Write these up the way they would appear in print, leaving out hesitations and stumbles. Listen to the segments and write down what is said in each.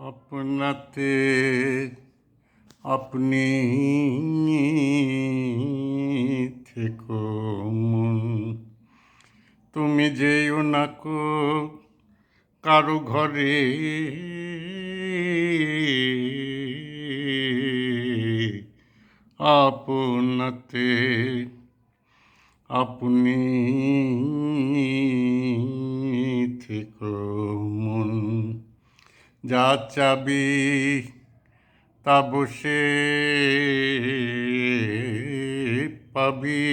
আপনাতে আপনি থেকো মন, তুমি যেও না কো কারো ঘরে, আপনাতে আপনি থেকো মন। যা চাবি তা বসে পাবি,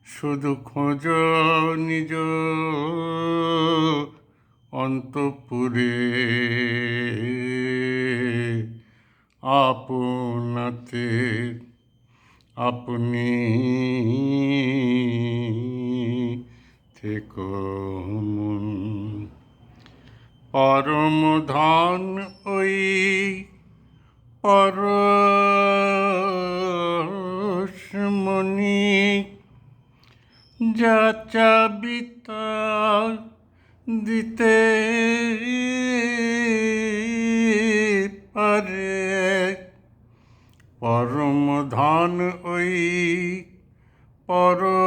শুধু খোঁজ নিজ অন্তঃপুরে। আপনাতে আপনি থেকো মন। পরম ধন ওই পরশমণি, যা চাবি তা দিতে পারে। পরম ধন ওই পরশমণি,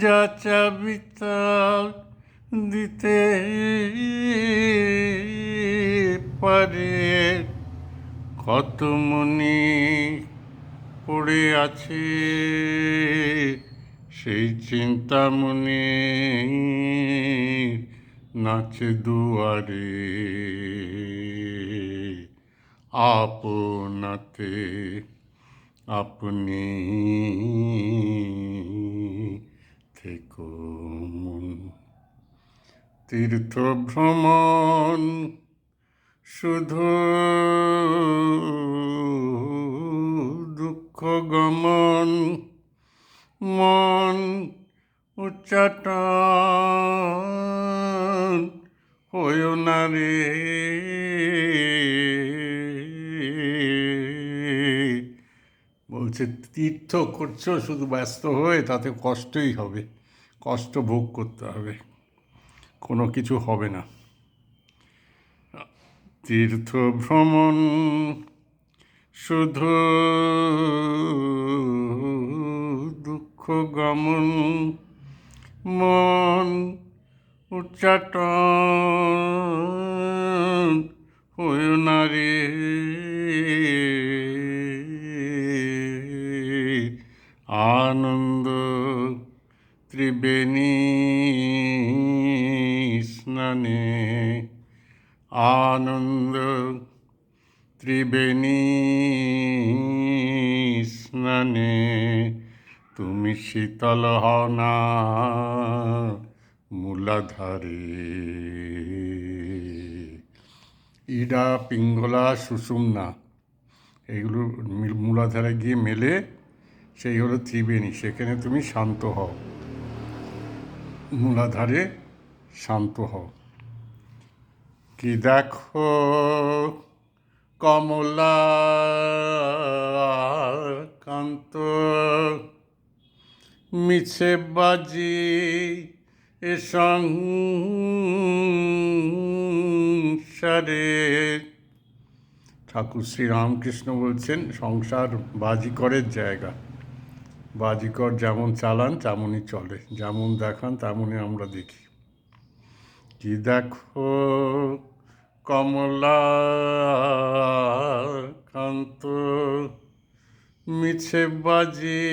যা চাবি তা দিতে পারে। কত মনি পড়ে আছে সেই চিন্তামণি নাচে দুয়ারে। আপনাতে আপনি থেকো মন। তীর্থ ভ্রমণ শুধু দুঃখ গমন, মন উচ্চাটন হইও না রে। বলছে তীর্থ করছো শুধু ব্যস্ত হয়ে, তাতে কষ্টই হবে, কষ্ট ভোগ করতে হবে, কোনো কিছু হবে না। তীর্থ ভ্রমণ শুধু দুঃখ গমন, মন উচ্চাটন হইও না রে। আনন্দ ত্রিবেণী স্নানে, আনন্দ ত্রিবেণী স্নানে, তুমি শীতল হও না মূলাধারে। ইডা পিঙ্গলা সুষুম্না এগুলো মূলাধারে গিয়ে মেলে, সেই হলো ত্রিবেণী। সেখানে তুমি শান্ত হও, মূলাধারে শান্ত হও। কি দেখো কমলা কান্ত, মিছে বাজি এ সংসারে। ঠাকুর শ্রীরামকৃষ্ণ বলছেন সংসার বাজিকরের জায়গা, বাজিকর যেমন চালান তেমনই চলে, যেমন দেখান তেমনই আমরা দেখি। কি দেখো কমলা কান্ত, মিছে বাজি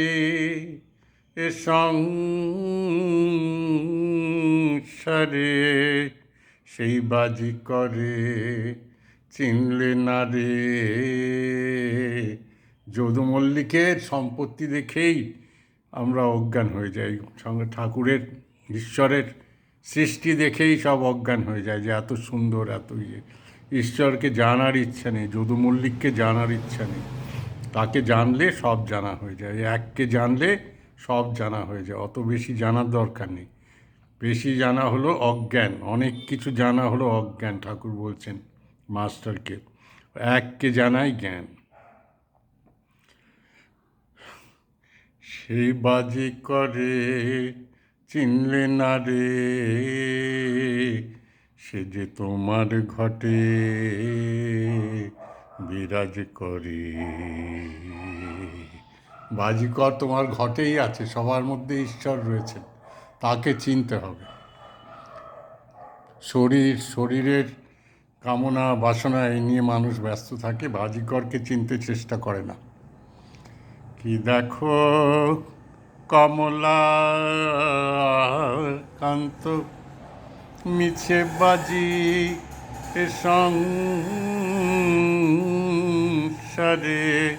এ সংসারে, সেই বাজি করে চিনলে না রে। যদু মল্লিকের সম্পত্তি দেখেই আমরা অজ্ঞান হয়ে যাই, সঙ্গে ঠাকুরের ঈশ্বরের সৃষ্টি দেখেই সব অজ্ঞান হয়ে যায় যে এত সুন্দর, এত ইয়ে। ঈশ্বরকে জানার ইচ্ছা নেই, যদু মল্লিককে জানার ইচ্ছা নেই। তাকে জানলে সব জানা হয়ে যায়, এককে জানলে সব জানা হয়ে যায়, অত বেশি জানার দরকার নেই। বেশি জানা হলো অজ্ঞান, অনেক কিছু জানা হলো অজ্ঞান। ঠাকুর বলছেন মাস্টারকে, এককে জানাই জ্ঞান। সেই বাজি করে চিনলে না রে, সে যে তোমার ঘটে বিরাজ করে। বাজিকর তোমার ঘটেই আছে, সবার মধ্যে ঈশ্বর রয়েছেন, তাকে চিনতে হবে। শরীরের কামনা বাসনা এই নিয়ে মানুষ ব্যস্ত থাকে, বাজিকরকে চিনতে চেষ্টা করে না। কি দেখো কমলা কান্ত মিছে বাজি এ সংসারে,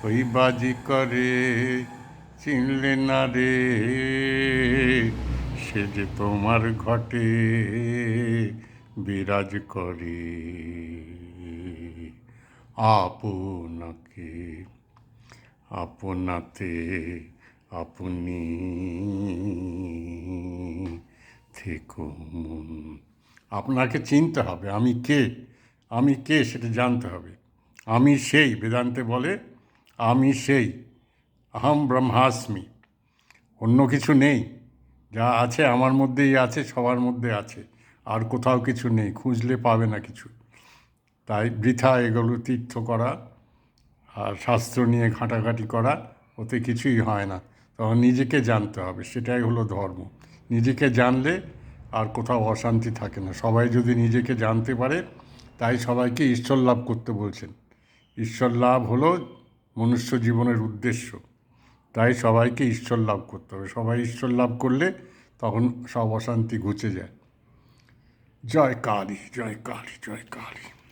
ওই বাজি করে চিনলে না রে, সে যে তোমার ঘটে বিরাজ করে। আপনাকে আপনাতে আপনি থেকো মন। আপনাকে চিনতে হবে, আমি কে সেটা জানতে হবে। আমি সেই, বেদান্তে বলে আমি সেই, আহম ব্রহ্মাস্মি, অন্য কিছু নেই, যা আছে আমার মধ্যেই আছে, সবার মধ্যে আছে, আর কোথাও কিছু নেই, খুঁজলে পাবে না কিছু। তাই বৃথা এগুলো তীর্থ করা আর শাস্ত্র নিয়ে ঘাঁটাঘাঁটি করা, ওতে কিছুই হয় না। তখন নিজেকে জানতে হবে, সেটাই হলো ধর্ম। নিজেকে জানলে আর কোথাও অশান্তি থাকে না। সবাই যদি নিজেকে জানতে পারে, তাই সবাইকে ঈশ্বর লাভ করতে বলছেন। ঈশ্বর লাভ হলো মনুষ্য জীবনের উদ্দেশ্য, তাই সবাইকে ঈশ্বর লাভ করতে হবে। সবাই ঈশ্বর লাভ করলে তখন সব অশান্তি ঘুচে যায়। জয় কালী, জয় কালী, জয় কালী।